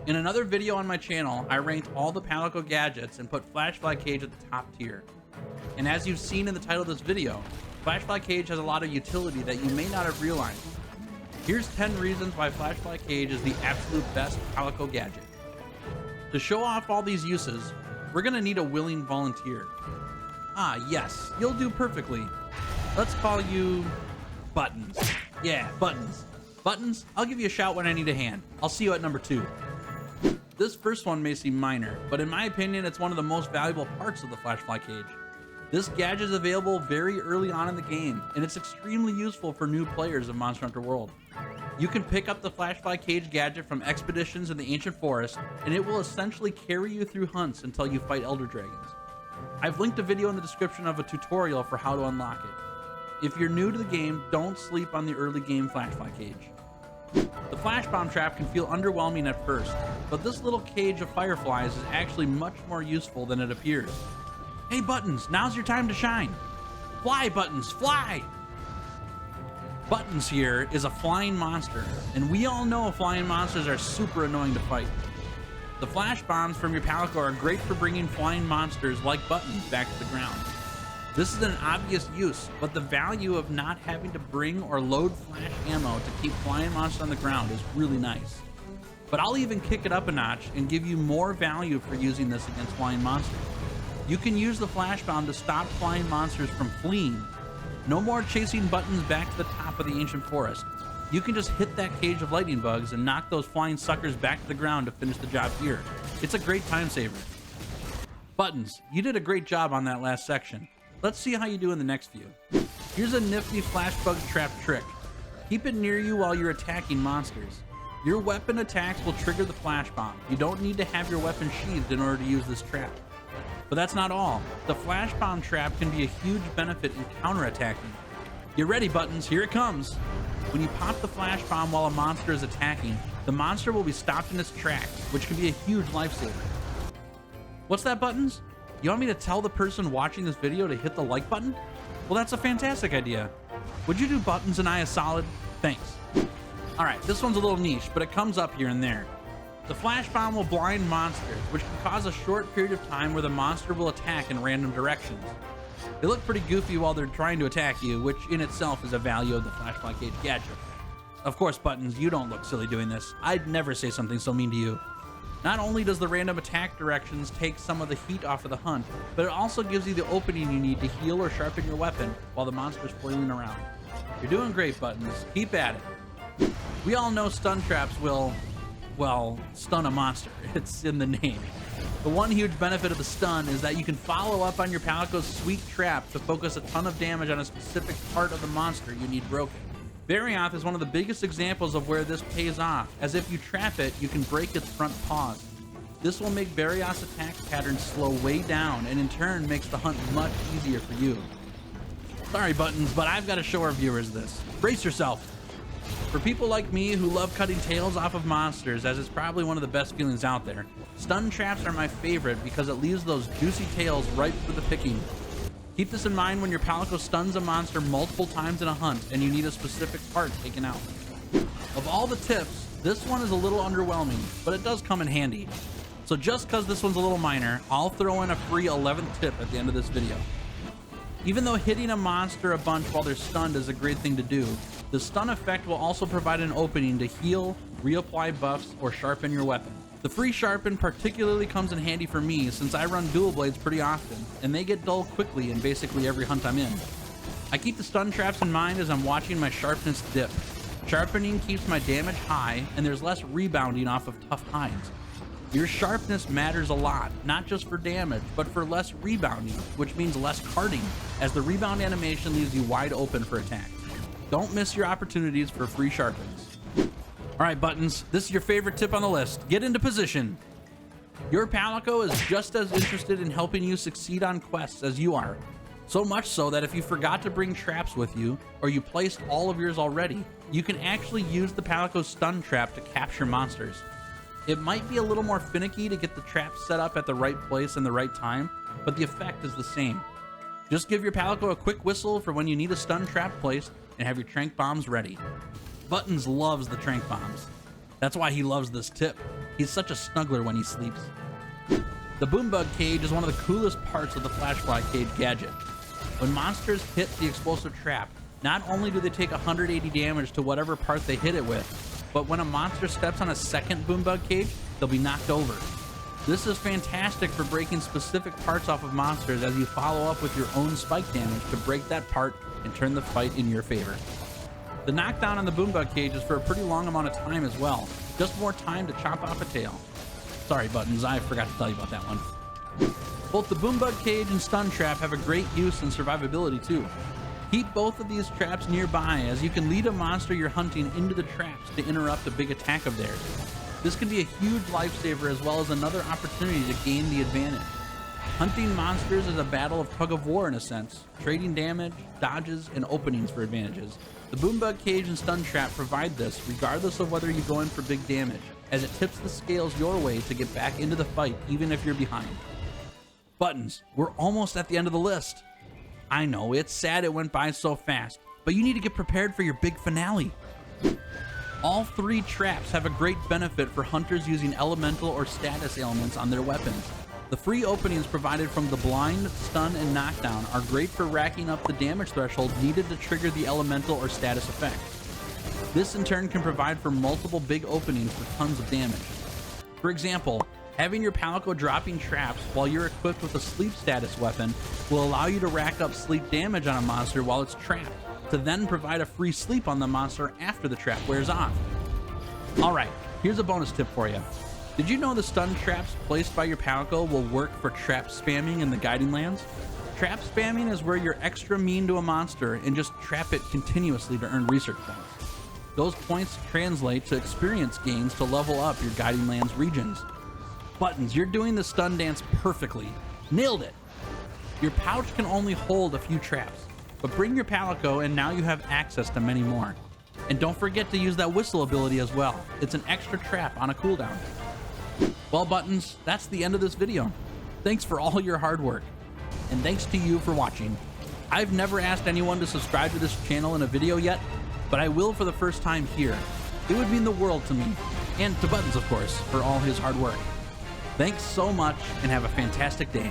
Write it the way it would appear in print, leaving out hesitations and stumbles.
In another video on my channel, I ranked all the Palico gadgets and put Flashfly Cage at the top tier. And as you've seen in the title of this video, Flashfly Cage has a lot of utility that you may not have realized. Here's 10 reasons why Flashfly Cage is the absolute best Palico gadget. To show off all these uses, we're gonna need a willing volunteer. Ah, yes, you'll do perfectly. Let's call you Buttons. Yeah, Buttons. Buttons, I'll give you a shout when I need a hand. I'll see you at number 2. This first one may seem minor, but in my opinion, it's one of the most valuable parts of the Flashfly Cage. This gadget is available very early on in the game, and it's extremely useful for new players of Monster Hunter World. You can pick up the Flashfly Cage gadget from expeditions in the Ancient Forest, and it will essentially carry you through hunts until you fight Elder Dragons. I've linked a video in the description of a tutorial for how to unlock it. If you're new to the game, don't sleep on the early game Flashfly Cage. The flash bomb trap can feel underwhelming at first, but this little cage of fireflies is actually much more useful than it appears. Hey Buttons, now's your time to shine. Fly, Buttons, fly! Buttons here is a flying monster, and we all know flying monsters are super annoying to fight. The flash bombs from your Palico are great for bringing flying monsters like Buttons back to the ground. This is an obvious use, but the value of not having to bring or load flash ammo to keep flying monsters on the ground is really nice. But I'll even kick it up a notch and give you more value for using this against flying monsters. You can use the flash bomb to stop flying monsters from fleeing. No more chasing Buttons back to the top of the Ancient Forest. You can just hit that cage of lightning bugs and knock those flying suckers back to the ground to finish the job here. It's a great time saver. Buttons, you did a great job on that last section. Let's see how you do in the next few. Here's a nifty flash bug trap trick. Keep it near you while you're attacking monsters. Your weapon attacks will trigger the flash bomb. You don't need to have your weapon sheathed in order to use this trap. But that's not all. The flash bomb trap can be a huge benefit in counterattacking. Get ready, Buttons, here it comes. When you pop the flash bomb while a monster is attacking, the monster will be stopped in its tracks, which can be a huge lifesaver. What's that, Buttons? You want me to tell the person watching this video to hit the like button? Well, that's a fantastic idea. Would you do Buttons and I a solid? Thanks. Alright, this one's a little niche, but it comes up here and there. The flash bomb will blind monsters, which can cause a short period of time where the monster will attack in random directions. They look pretty goofy while they're trying to attack you, which in itself is a value of the Flashfly Cage gadget. Of course, Buttons, you don't look silly doing this. I'd never say something so mean to you. Not only does the random attack directions take some of the heat off of the hunt, but it also gives you the opening you need to heal or sharpen your weapon while the monster's flailing around. You're doing great, Buttons. Keep at it. We all know stun traps will, well, stun a monster. It's in the name. The one huge benefit of the stun is that you can follow up on your Palico's sweet trap to focus a ton of damage on a specific part of the monster you need broken. Varioth is one of the biggest examples of where this pays off, as if you trap it, you can break its front paws. This will make Varioth's attack pattern slow way down, and in turn makes the hunt much easier for you. Sorry, Buttons, but I've got to show our viewers this. Brace yourself. For people like me who love cutting tails off of monsters, as it's probably one of the best feelings out there, stun traps are my favorite because it leaves those juicy tails ripe for the picking. Keep this in mind when your Palico stuns a monster multiple times in a hunt and you need a specific part taken out. Of all the tips, this one is a little underwhelming, but it does come in handy. So just because this one's a little minor, I'll throw in a free 11th tip at the end of this video. Even though hitting a monster a bunch while they're stunned is a great thing to do, the stun effect will also provide an opening to heal, reapply buffs, or sharpen your weapon. The free sharpen particularly comes in handy for me since I run dual blades pretty often, and they get dull quickly in basically every hunt I'm in. I keep the stun traps in mind as I'm watching my sharpness dip. Sharpening keeps my damage high, and there's less rebounding off of tough hides. Your sharpness matters a lot, not just for damage, but for less rebounding, which means less carding, as the rebound animation leaves you wide open for attacks. Don't miss your opportunities for free sharpens. Alright, Buttons, this is your favorite tip on the list. Get into position. Your Palico is just as interested in helping you succeed on quests as you are. So much so that if you forgot to bring traps with you, or you placed all of yours already, you can actually use the Palico's stun trap to capture monsters. It might be a little more finicky to get the trap set up at the right place and the right time, but the effect is the same. Just give your Palico a quick whistle for when you need a stun trap placed and have your trank bombs ready. Buttons loves the trank bombs. That's why he loves this tip. He's such a snuggler when he sleeps. The Boombug Cage is one of the coolest parts of the Flashfly Cage gadget. When monsters hit the explosive trap, not only do they take 180 damage to whatever part they hit it with, but when a monster steps on a second Boombug Cage, they'll be knocked over. This is fantastic for breaking specific parts off of monsters as you follow up with your own spike damage to break that part and turn the fight in your favor. The knockdown on the Boombug Cage is for a pretty long amount of time as well, just more time to chop off a tail. Sorry Buttons, I forgot to tell you about that one. Both the Boombug Cage and Stun Trap have a great use in survivability too. Keep both of these traps nearby as you can lead a monster you're hunting into the traps to interrupt a big attack of theirs. This can be a huge lifesaver as well as another opportunity to gain the advantage. Hunting monsters is a battle of tug of war in a sense, trading damage, dodges, and openings for advantages. The Boombug Cage and Stun Trap provide this regardless of whether you go in for big damage, as it tips the scales your way to get back into the fight even if you're behind. Buttons, we're almost at the end of the list. I know, it's sad it went by so fast, but you need to get prepared for your big finale. All 3 traps have a great benefit for hunters using elemental or status ailments on their weapons. The free openings provided from the blind, stun, and knockdown are great for racking up the damage threshold needed to trigger the elemental or status effect. This in turn can provide for multiple big openings for tons of damage. For example, having your Palico dropping traps while you're equipped with a sleep status weapon will allow you to rack up sleep damage on a monster while it's trapped, to then provide a free sleep on the monster after the trap wears off. Alright, here's a bonus tip for you. Did you know the stun traps placed by your Palico will work for trap spamming in the Guiding Lands? Trap spamming is where you're extra mean to a monster and just trap it continuously to earn research points. Those points translate to experience gains to level up your Guiding Lands regions. Buttons, you're doing the stun dance perfectly. Nailed it! Your pouch can only hold a few traps, but bring your Palico and now you have access to many more. And don't forget to use that whistle ability as well. It's an extra trap on a cooldown. Well Buttons, that's the end of this video. Thanks for all your hard work. And thanks to you for watching. I've never asked anyone to subscribe to this channel in a video yet, but I will for the first time here. It would mean the world to me, and to Buttons of course, for all his hard work. Thanks so much and have a fantastic day.